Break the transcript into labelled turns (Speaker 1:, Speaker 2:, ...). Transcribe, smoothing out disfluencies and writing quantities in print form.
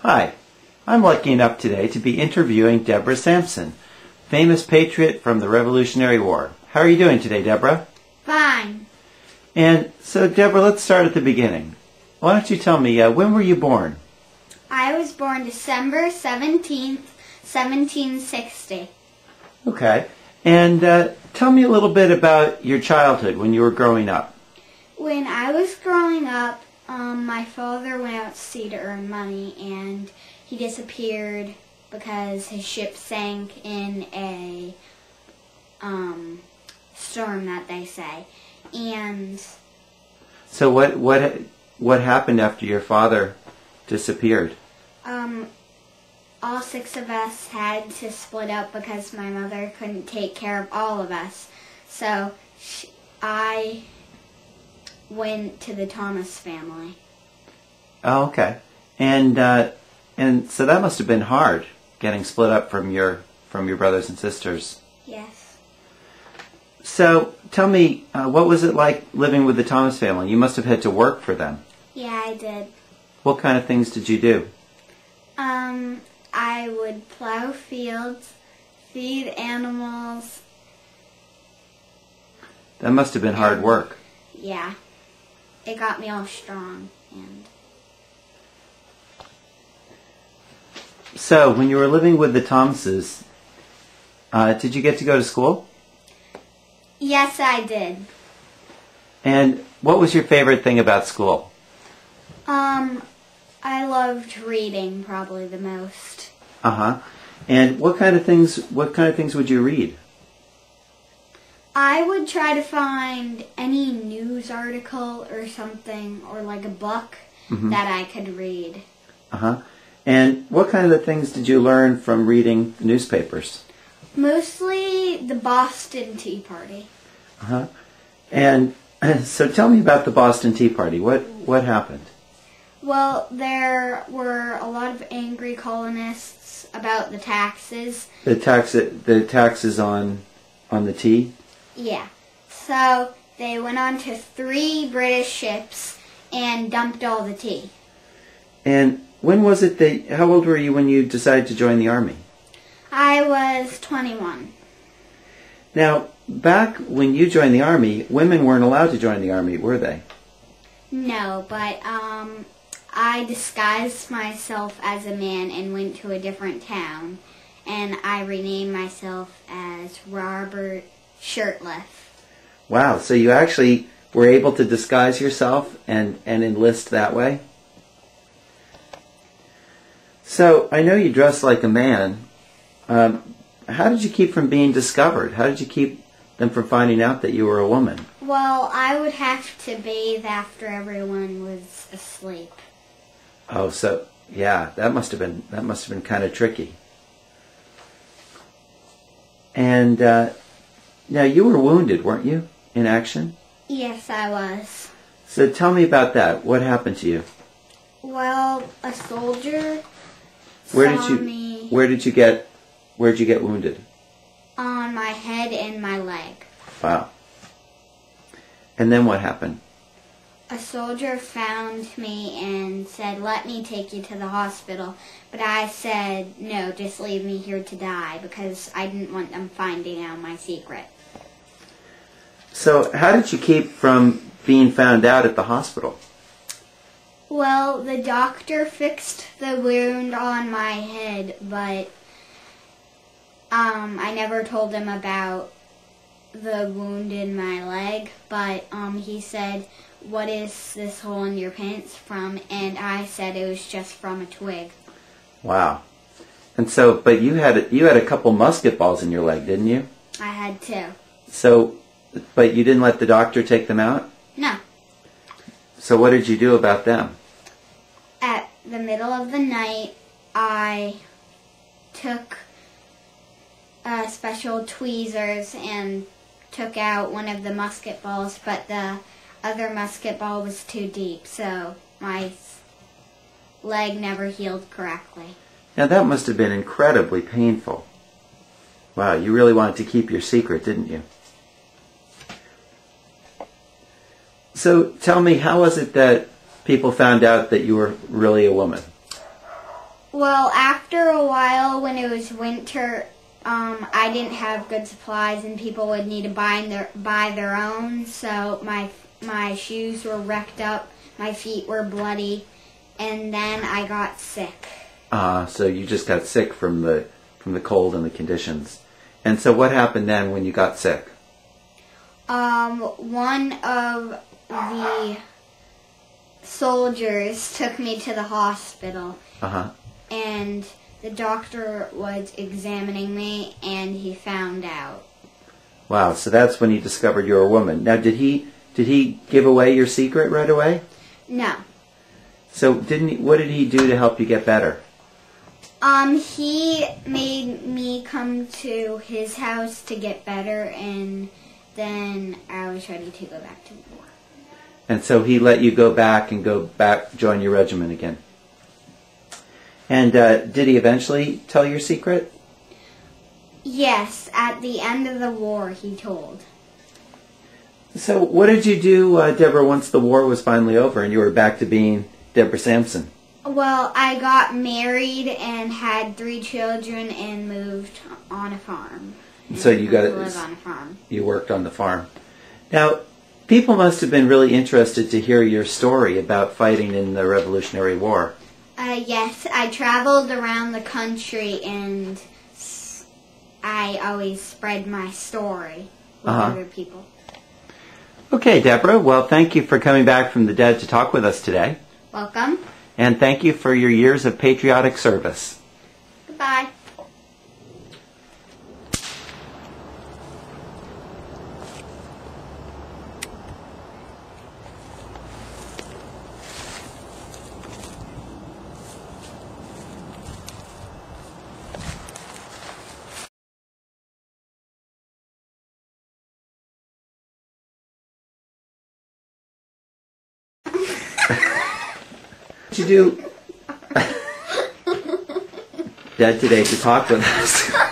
Speaker 1: Hi, I'm lucky enough today to be interviewing Deborah Sampson, famous patriot from the Revolutionary War. How are you doing today, Deborah?
Speaker 2: Fine.
Speaker 1: And so, Deborah, let's start at the beginning. Why don't you tell me, when were you born?
Speaker 2: I was born December 17th, 1760.
Speaker 1: Okay. And tell me a little bit about your childhood when you were growing up.
Speaker 2: When I was growing up, my father went out to sea to earn money, and he disappeared because his ship sank in a storm, that they say. And
Speaker 1: So what happened after your father disappeared?
Speaker 2: all six of us had to split up because my mother couldn't take care of all of us. So I went to the Thomas family.
Speaker 1: Oh, okay. And so that must have been hard, getting split up from your brothers and sisters.
Speaker 2: Yes.
Speaker 1: So tell me, what was it like living with the Thomas family? You must have had to work for them.
Speaker 2: Yeah, I did.
Speaker 1: What kind of things did you do?
Speaker 2: I would plow fields, feed animals.
Speaker 1: That must have been hard work.
Speaker 2: Yeah. It got me all strong. And
Speaker 1: So when you were living with the Thomases, did you get to go to school?
Speaker 2: yes, I did.
Speaker 1: And what was your favorite thing about school?
Speaker 2: I loved reading probably the most.
Speaker 1: Uh-huh. And what kind of things would you read?
Speaker 2: I would try to find any news article or something, or like a book that I could read.
Speaker 1: Uh-huh. And what kind of things did you learn from reading the newspapers?
Speaker 2: Mostly the Boston Tea Party.
Speaker 1: Uh-huh. And so tell me about the Boston Tea Party. What happened?
Speaker 2: Well, there were a lot of angry colonists about the taxes.
Speaker 1: The taxes on the tea?
Speaker 2: Yeah. So they went on to 3 British ships and dumped all the tea.
Speaker 1: And when was it how old were you when you decided to join the army?
Speaker 2: I was 21.
Speaker 1: Now, back when you joined the army, women weren't allowed to join the army, were they?
Speaker 2: No, but I disguised myself as a man and went to a different town, and I renamed myself as Robert Shirtliff.
Speaker 1: Wow, so you actually were able to disguise yourself and enlist that way? So, I know you dress like a man. How did you keep from being discovered? How did you keep them from finding out that you were a woman?
Speaker 2: Well, I would have to bathe after everyone was asleep.
Speaker 1: Oh, so yeah, that must have been kind of tricky. And now you were wounded, weren't you, in action?
Speaker 2: Yes, I was.
Speaker 1: So tell me about that. What happened to you?
Speaker 2: Well, a soldier saw me
Speaker 1: Where'd you get wounded?
Speaker 2: on my head and my leg.
Speaker 1: Wow. And then what happened?
Speaker 2: A soldier found me and said, "Let me take you to the hospital." But I said, "No, just leave me here to die," because I didn't want them finding out my secret.
Speaker 1: So how did you keep from being found out at the hospital?
Speaker 2: Well, the doctor fixed the wound on my head, but I never told him about the wound in my leg. But he said, "What is this hole in your pants from?" And I said it was just from a twig.
Speaker 1: Wow. And so, but you had a couple musket balls in your leg, didn't you?
Speaker 2: I had 2.
Speaker 1: So, but you didn't let the doctor take them out?
Speaker 2: No.
Speaker 1: So what did you do about them?
Speaker 2: At the middle of the night, I took special tweezers and took out one of the musket balls, but the other musket ball was too deep, so my leg never healed correctly.
Speaker 1: Now that must have been incredibly painful. Wow, you really wanted to keep your secret, didn't you? So tell me, how was it that people found out that you were really a woman?
Speaker 2: Well, after a while, when it was winter, I didn't have good supplies, and people would need to buy their own. So my shoes were wrecked up, my feet were bloody, and then I got sick.
Speaker 1: So you just got sick from the cold and the conditions. And so what happened then when you got sick?
Speaker 2: One of the soldiers took me to the hospital. And the doctor was examining me, and he found out.
Speaker 1: Wow, so that's when he discovered you're a woman. Now, did he give away your secret right away?
Speaker 2: No.
Speaker 1: So what did he do to help you get better?
Speaker 2: He made me come to his house to get better, and then I was ready to go back to war.
Speaker 1: And so he let you go back, join your regiment again. And did he eventually tell your secret?
Speaker 2: Yes, at the end of the war, he told.
Speaker 1: So what did you do, Deborah, once the war was finally over and you were back to being Deborah Sampson?
Speaker 2: Well, I got married and had 3 children and moved on a farm.
Speaker 1: So you got
Speaker 2: to live on a farm.
Speaker 1: You worked on the farm. Now, people must have been really interested to hear your story about fighting in the Revolutionary War.
Speaker 2: Yes, I traveled around the country, and I always spread my story with other people.
Speaker 1: Okay, Deborah. Well, thank you for coming back from the dead to talk with us today.
Speaker 2: Welcome.
Speaker 1: And thank you for your years of patriotic service.
Speaker 2: Goodbye.
Speaker 1: What did you do, Dad, today to talk with us?